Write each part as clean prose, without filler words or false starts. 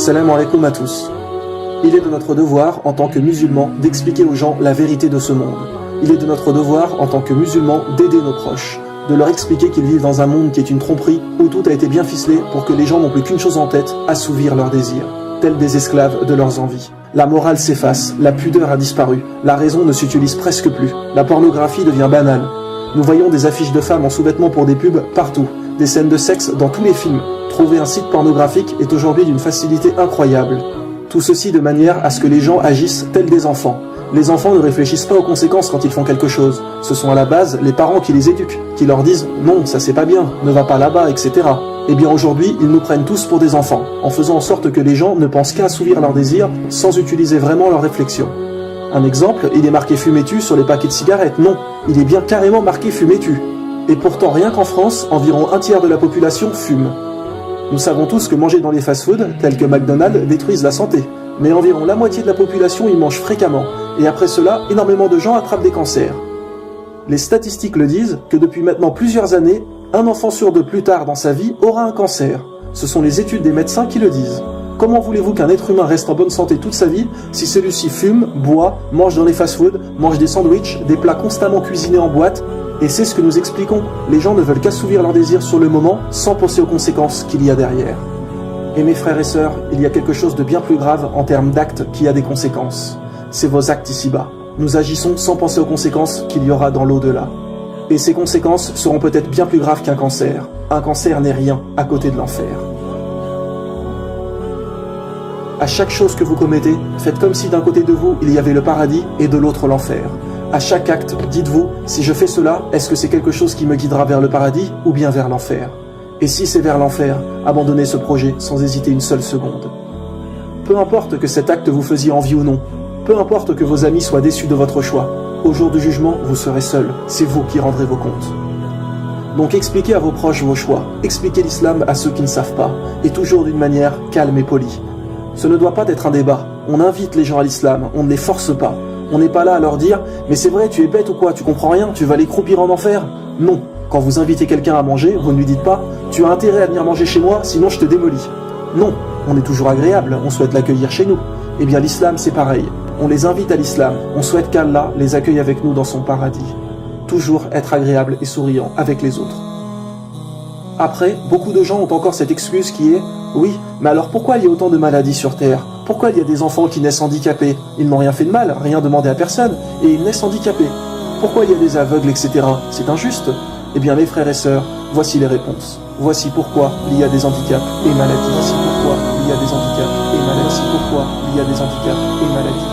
Salam alaikum à tous. Il est de notre devoir, en tant que musulmans, d'expliquer aux gens la vérité de ce monde. Il est de notre devoir, en tant que musulmans, d'aider nos proches, de leur expliquer qu'ils vivent dans un monde qui est une tromperie, où tout a été bien ficelé pour que les gens n'ont plus qu'une chose en tête, assouvir leurs désirs, tels des esclaves de leurs envies. La morale s'efface, la pudeur a disparu, la raison ne s'utilise presque plus, la pornographie devient banale. Nous voyons des affiches de femmes en sous-vêtements pour des pubs partout, des scènes de sexe dans tous les films. Trouver un site pornographique est aujourd'hui d'une facilité incroyable. Tout ceci de manière à ce que les gens agissent tels des enfants. Les enfants ne réfléchissent pas aux conséquences quand ils font quelque chose. Ce sont à la base les parents qui les éduquent, qui leur disent « non, ça c'est pas bien, ne va pas là-bas, etc. » Eh bien aujourd'hui, ils nous prennent tous pour des enfants, en faisant en sorte que les gens ne pensent qu'à assouvir leurs désirs sans utiliser vraiment leur réflexion. Un exemple, il est marqué « fumez-tu » sur les paquets de cigarettes. Non, il est bien carrément marqué « fumez-tu ». Et pourtant, rien qu'en France, environ un tiers de la population fume. Nous savons tous que manger dans les fast-foods, tels que McDonald's, détruisent la santé. Mais environ la moitié de la population y mange fréquemment. Et après cela, énormément de gens attrapent des cancers. Les statistiques le disent que depuis maintenant plusieurs années, un enfant sur deux plus tard dans sa vie aura un cancer. Ce sont les études des médecins qui le disent. Comment voulez-vous qu'un être humain reste en bonne santé toute sa vie si celui-ci fume, boit, mange dans les fast-foods, mange des sandwichs, des plats constamment cuisinés en boîte? Et c'est ce que nous expliquons. Les gens ne veulent qu'assouvir leurs désirs sur le moment sans penser aux conséquences qu'il y a derrière. Et mes frères et sœurs, il y a quelque chose de bien plus grave en termes d'actes qui a des conséquences. C'est vos actes ici-bas. Nous agissons sans penser aux conséquences qu'il y aura dans l'au-delà. Et ces conséquences seront peut-être bien plus graves qu'un cancer. Un cancer n'est rien à côté de l'enfer. À chaque chose que vous commettez, faites comme si d'un côté de vous, il y avait le paradis et de l'autre l'enfer. À chaque acte, dites-vous, si je fais cela, est-ce que c'est quelque chose qui me guidera vers le paradis ou bien vers l'enfer? Et si c'est vers l'enfer, abandonnez ce projet sans hésiter une seule seconde. Peu importe que cet acte vous faisiez envie ou non, peu importe que vos amis soient déçus de votre choix, au jour du jugement, vous serez seul, c'est vous qui rendrez vos comptes. Donc expliquez à vos proches vos choix, expliquez l'islam à ceux qui ne savent pas, et toujours d'une manière calme et polie. Ce ne doit pas être un débat, on invite les gens à l'islam, on ne les force pas. On n'est pas là à leur dire « Mais c'est vrai, tu es bête ou quoi, tu comprends rien, tu vas aller croupir en enfer ?» Non, quand vous invitez quelqu'un à manger, vous ne lui dites pas « Tu as intérêt à venir manger chez moi, sinon je te démolis. » Non, on est toujours agréable, on souhaite l'accueillir chez nous. Eh bien l'islam c'est pareil, on les invite à l'islam, on souhaite qu'Allah les accueille avec nous dans son paradis. Toujours être agréable et souriant avec les autres. Après, beaucoup de gens ont encore cette excuse qui est « Oui, mais alors pourquoi il y a autant de maladies sur Terre ? Pourquoi il y a des enfants qui naissent handicapés? Ils n'ont rien fait de mal, rien demandé à personne, et ils naissent handicapés. Pourquoi il y a des aveugles, etc. C'est injuste. » Eh bien mes frères et sœurs, voici les réponses. Voici pourquoi il y a des handicaps et maladies. Voici pourquoi il y a des handicaps et maladies. Voici pourquoi il y a des handicaps et maladies.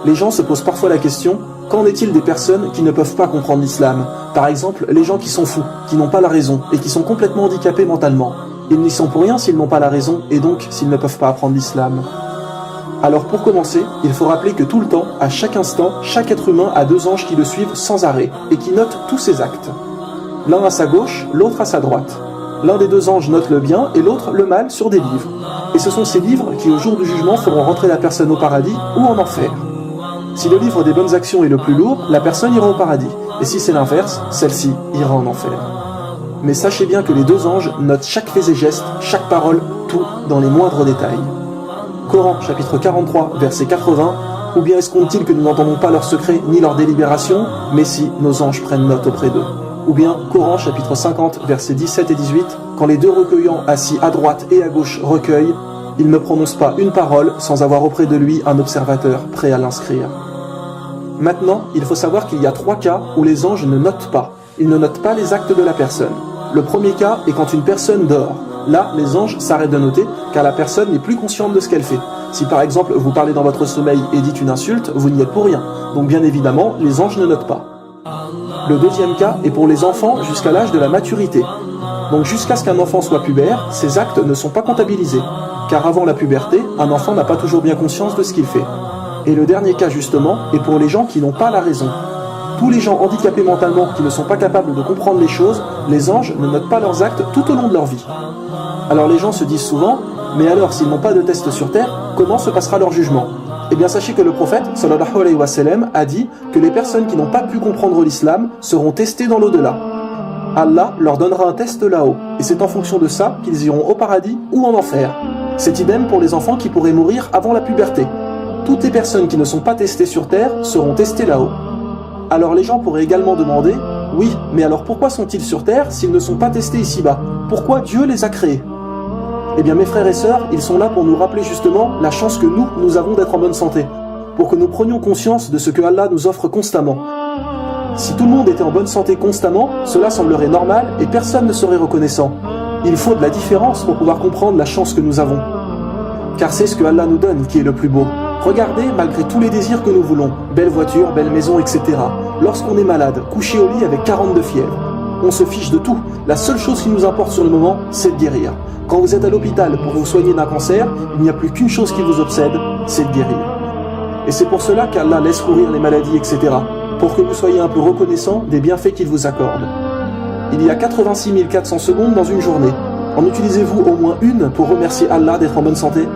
Les gens se posent parfois la question, qu'en est-il des personnes qui ne peuvent pas comprendre l'islam? Par exemple, les gens qui sont fous, qui n'ont pas la raison et qui sont complètement handicapés mentalement. Ils n'y sont pour rien s'ils n'ont pas la raison et donc s'ils ne peuvent pas apprendre l'islam. Alors pour commencer, il faut rappeler que tout le temps, à chaque instant, chaque être humain a deux anges qui le suivent sans arrêt et qui notent tous ses actes. L'un à sa gauche, l'autre à sa droite. L'un des deux anges note le bien et l'autre le mal sur des livres. Et ce sont ces livres qui au jour du jugement feront rentrer la personne au paradis ou en enfer. Si le livre des bonnes actions est le plus lourd, la personne ira au paradis. Et si c'est l'inverse, celle-ci ira en enfer. Mais sachez bien que les deux anges notent chaque fait et geste, chaque parole, tout dans les moindres détails. Coran, chapitre 43, verset 80, ou bien escompte-t-il que nous n'entendons pas leurs secrets ni leurs délibérations, mais si nos anges prennent note auprès d'eux. Ou bien Coran, chapitre 50, versets 17 et 18, quand les deux recueillants assis à droite et à gauche recueillent, il ne prononce pas une parole sans avoir auprès de lui un observateur prêt à l'inscrire. Maintenant, il faut savoir qu'il y a trois cas où les anges ne notent pas. Ils ne notent pas les actes de la personne. Le premier cas est quand une personne dort. Là, les anges s'arrêtent de noter car la personne n'est plus consciente de ce qu'elle fait. Si par exemple vous parlez dans votre sommeil et dites une insulte, vous n'y êtes pour rien. Donc bien évidemment, les anges ne notent pas. Le deuxième cas est pour les enfants jusqu'à l'âge de la maturité. Donc jusqu'à ce qu'un enfant soit pubère, ses actes ne sont pas comptabilisés. Car avant la puberté, un enfant n'a pas toujours bien conscience de ce qu'il fait. Et le dernier cas justement est pour les gens qui n'ont pas la raison. Tous les gens handicapés mentalement qui ne sont pas capables de comprendre les choses, les anges ne notent pas leurs actes tout au long de leur vie. Alors les gens se disent souvent, mais alors s'ils n'ont pas de test sur terre, comment se passera leur jugement? Eh bien sachez que le prophète, sallallahu alayhi wa sallam, a dit que les personnes qui n'ont pas pu comprendre l'islam seront testées dans l'au-delà. Allah leur donnera un test là-haut, et c'est en fonction de ça qu'ils iront au paradis ou en enfer. C'est idem pour les enfants qui pourraient mourir avant la puberté. Toutes les personnes qui ne sont pas testées sur terre seront testées là-haut. Alors les gens pourraient également demander, oui, mais alors pourquoi sont-ils sur terre s'ils ne sont pas testés ici-bas? Pourquoi Dieu les a créés? Eh bien mes frères et sœurs, ils sont là pour nous rappeler justement la chance que nous avons d'être en bonne santé, pour que nous prenions conscience de ce que Allah nous offre constamment. Si tout le monde était en bonne santé constamment, cela semblerait normal et personne ne serait reconnaissant. Il faut de la différence pour pouvoir comprendre la chance que nous avons. Car c'est ce que Allah nous donne qui est le plus beau. Regardez, malgré tous les désirs que nous voulons, belle voiture, belle maison, etc. Lorsqu'on est malade, couché au lit avec 42 fièvres, on se fiche de tout. La seule chose qui nous importe sur le moment, c'est de guérir. Quand vous êtes à l'hôpital pour vous soigner d'un cancer, il n'y a plus qu'une chose qui vous obsède, c'est de guérir. Et c'est pour cela qu'Allah laisse courir les maladies, etc. Pour que vous soyez un peu reconnaissant des bienfaits qu'il vous accorde. Il y a 86 400 secondes dans une journée. En utilisez-vous au moins une pour remercier Allah d'être en bonne santé?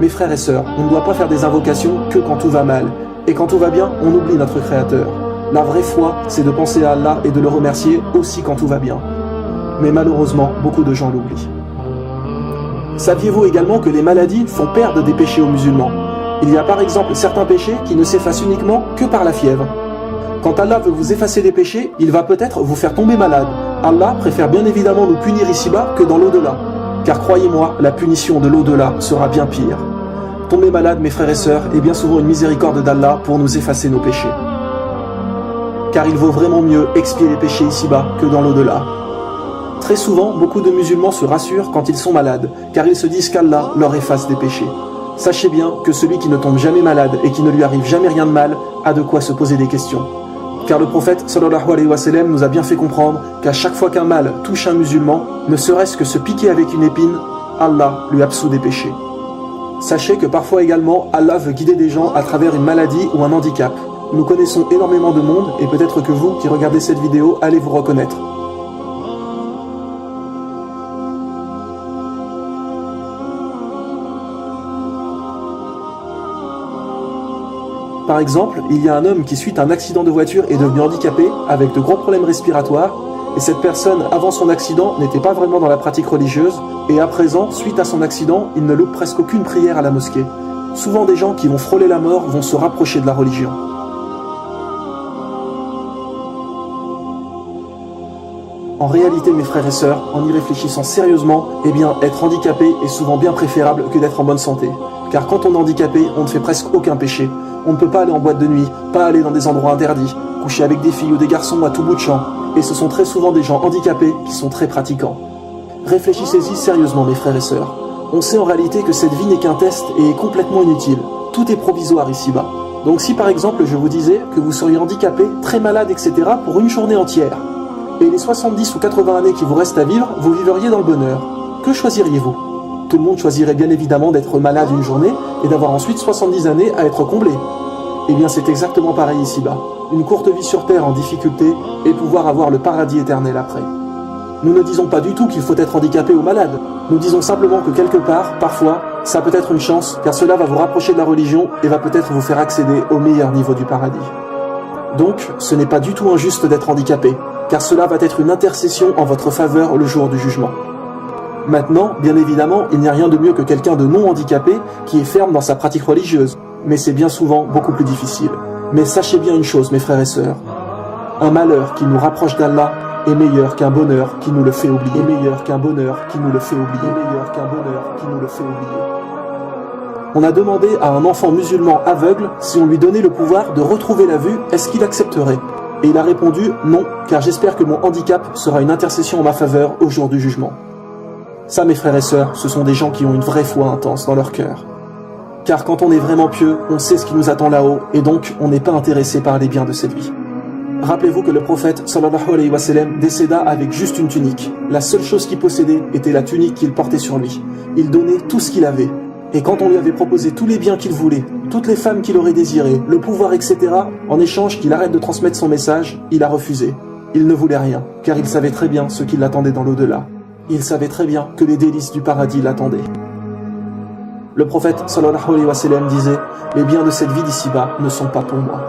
Mes frères et sœurs, on ne doit pas faire des invocations que quand tout va mal. Et quand tout va bien, on oublie notre Créateur. La vraie foi, c'est de penser à Allah et de le remercier aussi quand tout va bien. Mais malheureusement, beaucoup de gens l'oublient. Saviez-vous également que les maladies font perdre des péchés aux musulmans? Il y a par exemple certains péchés qui ne s'effacent uniquement que par la fièvre. Quand Allah veut vous effacer des péchés, il va peut-être vous faire tomber malade. Allah préfère bien évidemment nous punir ici-bas que dans l'au-delà. Car croyez-moi, la punition de l'au-delà sera bien pire. Tomber malade, mes frères et sœurs, est bien souvent une miséricorde d'Allah pour nous effacer nos péchés. Car il vaut vraiment mieux expier les péchés ici-bas que dans l'au-delà. Très souvent, beaucoup de musulmans se rassurent quand ils sont malades, car ils se disent qu'Allah leur efface des péchés. Sachez bien que celui qui ne tombe jamais malade et qui ne lui arrive jamais rien de mal a de quoi se poser des questions. Car le prophète sallallahu alayhi wa sallam nous a bien fait comprendre qu'à chaque fois qu'un mal touche un musulman, ne serait-ce que se piquer avec une épine, Allah lui absout des péchés. Sachez que parfois également, Allah veut guider des gens à travers une maladie ou un handicap. Nous connaissons énormément de monde et peut-être que vous qui regardez cette vidéo allez vous reconnaître. Par exemple, il y a un homme qui suite à un accident de voiture est devenu handicapé avec de gros problèmes respiratoires et cette personne avant son accident n'était pas vraiment dans la pratique religieuse et à présent, suite à son accident, il ne loupe presque aucune prière à la mosquée. Souvent des gens qui vont frôler la mort vont se rapprocher de la religion. En réalité, mes frères et sœurs, en y réfléchissant sérieusement, eh bien, être handicapé est souvent bien préférable que d'être en bonne santé. Car quand on est handicapé, on ne fait presque aucun péché. On ne peut pas aller en boîte de nuit, pas aller dans des endroits interdits, coucher avec des filles ou des garçons à tout bout de champ. Et ce sont très souvent des gens handicapés qui sont très pratiquants. Réfléchissez-y sérieusement, mes frères et sœurs. On sait en réalité que cette vie n'est qu'un test et est complètement inutile. Tout est provisoire ici-bas. Donc si par exemple je vous disais que vous seriez handicapé, très malade, etc. pour une journée entière, et les 70 ou 80 années qui vous restent à vivre, vous vivriez dans le bonheur, que choisiriez-vous? Tout le monde choisirait bien évidemment d'être malade une journée et d'avoir ensuite 70 années à être comblé. Eh bien c'est exactement pareil ici-bas. Une courte vie sur terre en difficulté et pouvoir avoir le paradis éternel après. Nous ne disons pas du tout qu'il faut être handicapé ou malade. Nous disons simplement que quelque part, parfois, ça peut être une chance car cela va vous rapprocher de la religion et va peut-être vous faire accéder au meilleur niveau du paradis. Donc, ce n'est pas du tout injuste d'être handicapé, car cela va être une intercession en votre faveur le jour du jugement. Maintenant, bien évidemment, il n'y a rien de mieux que quelqu'un de non handicapé qui est ferme dans sa pratique religieuse, mais c'est bien souvent beaucoup plus difficile. Mais sachez bien une chose, mes frères et sœurs, un malheur qui nous rapproche d'Allah est meilleur qu'un bonheur qui nous le fait oublier. Meilleur qu'un bonheur qui nous le fait oublier. Meilleur qu'un bonheur qui nous le fait oublier. On a demandé à un enfant musulman aveugle si on lui donnait le pouvoir de retrouver la vue, est-ce qu'il accepterait? Et il a répondu non, car j'espère que mon handicap sera une intercession en ma faveur au jour du jugement. Ça, mes frères et sœurs, ce sont des gens qui ont une vraie foi intense dans leur cœur. Car quand on est vraiment pieux, on sait ce qui nous attend là-haut, et donc on n'est pas intéressé par les biens de cette vie. Rappelez-vous que le prophète sallallahu alayhi wa sallam décéda avec juste une tunique. La seule chose qu'il possédait était la tunique qu'il portait sur lui. Il donnait tout ce qu'il avait. Et quand on lui avait proposé tous les biens qu'il voulait, toutes les femmes qu'il aurait désirées, le pouvoir, etc., en échange qu'il arrête de transmettre son message, il a refusé. Il ne voulait rien, car il savait très bien ce qui l'attendait dans l'au-delà. Il savait très bien que les délices du paradis l'attendaient. Le prophète sallallahu alayhi wa sallam disait « Les biens de cette vie d'ici-bas ne sont pas pour moi. »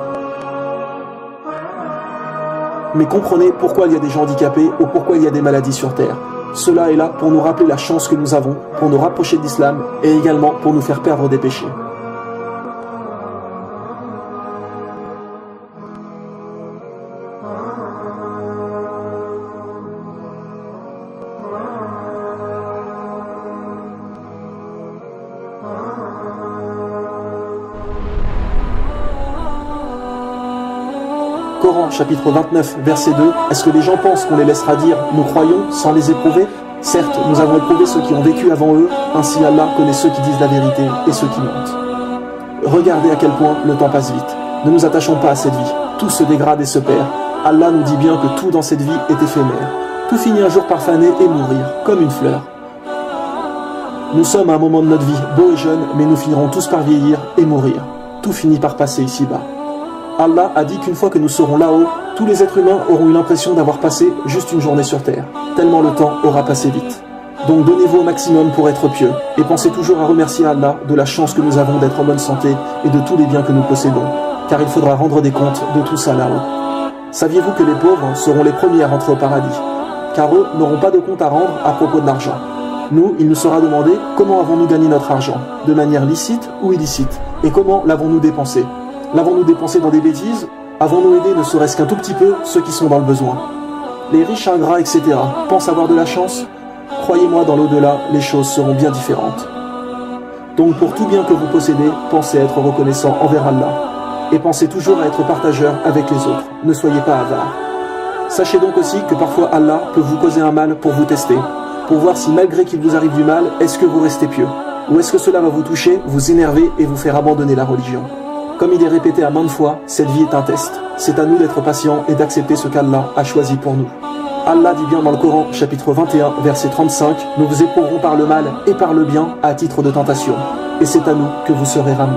Mais comprenez pourquoi il y a des gens handicapés ou pourquoi il y a des maladies sur terre. Cela est là pour nous rappeler la chance que nous avons, pour nous rapprocher de l'islam et également pour nous faire perdre des péchés. Coran, chapitre 29, verset 2, est-ce que les gens pensent qu'on les laissera dire « nous croyons » sans les éprouver? Certes, nous avons éprouvé ceux qui ont vécu avant eux, ainsi Allah connaît ceux qui disent la vérité et ceux qui mentent. Regardez à quel point le temps passe vite. Ne nous attachons pas à cette vie. Tout se dégrade et se perd. Allah nous dit bien que tout dans cette vie est éphémère. Tout finit un jour par faner et mourir, comme une fleur. Nous sommes à un moment de notre vie, beau et jeune, mais nous finirons tous par vieillir et mourir. Tout finit par passer ici-bas. Allah a dit qu'une fois que nous serons là-haut, tous les êtres humains auront eu l'impression d'avoir passé juste une journée sur terre, tellement le temps aura passé vite. Donc donnez-vous au maximum pour être pieux, et pensez toujours à remercier Allah de la chance que nous avons d'être en bonne santé et de tous les biens que nous possédons, car il faudra rendre des comptes de tout ça là-haut. Saviez-vous que les pauvres seront les premiers à rentrer au paradis, car eux n'auront pas de compte à rendre à propos de l'argent. Nous, il nous sera demandé comment avons-nous gagné notre argent, de manière licite ou illicite, et comment l'avons-nous dépensé. L'avons-nous dépensé dans des bêtises? Avons-nous aidé ne serait-ce qu'un tout petit peu ceux qui sont dans le besoin? Les riches ingrats, etc. pensent avoir de la chance? Croyez-moi, dans l'au-delà, les choses seront bien différentes. Donc pour tout bien que vous possédez, pensez à être reconnaissant envers Allah. Et pensez toujours à être partageur avec les autres. Ne soyez pas avares. Sachez donc aussi que parfois Allah peut vous causer un mal pour vous tester, pour voir si malgré qu'il vous arrive du mal, est-ce que vous restez pieux? Ou est-ce que cela va vous toucher, vous énerver et vous faire abandonner la religion? Comme il est répété à maintes fois, cette vie est un test. C'est à nous d'être patients et d'accepter ce qu'Allah a choisi pour nous. Allah dit bien dans le Coran, chapitre 21, verset 35, « Nous vous éprouverons par le mal et par le bien à titre de tentation, et c'est à nous que vous serez ramenés. »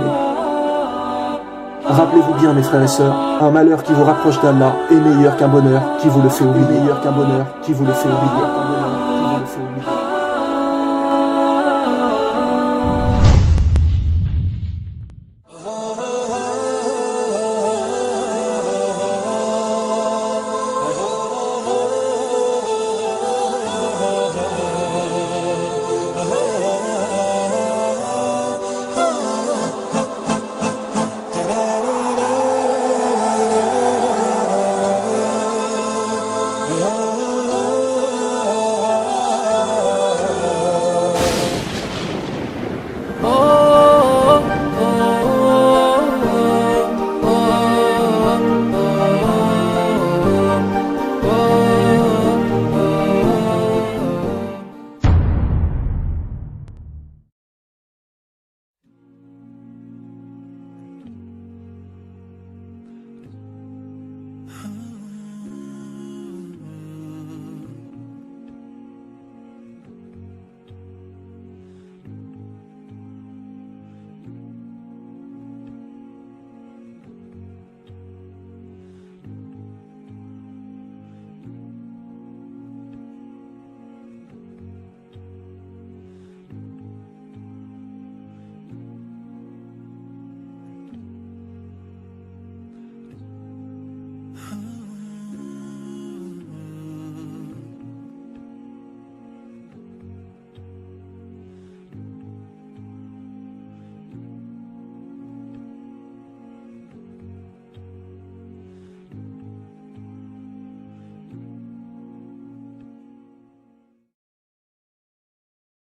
Rappelez-vous bien, mes frères et sœurs, un malheur qui vous rapproche d'Allah est meilleur qu'un bonheur qui vous le fait oublier.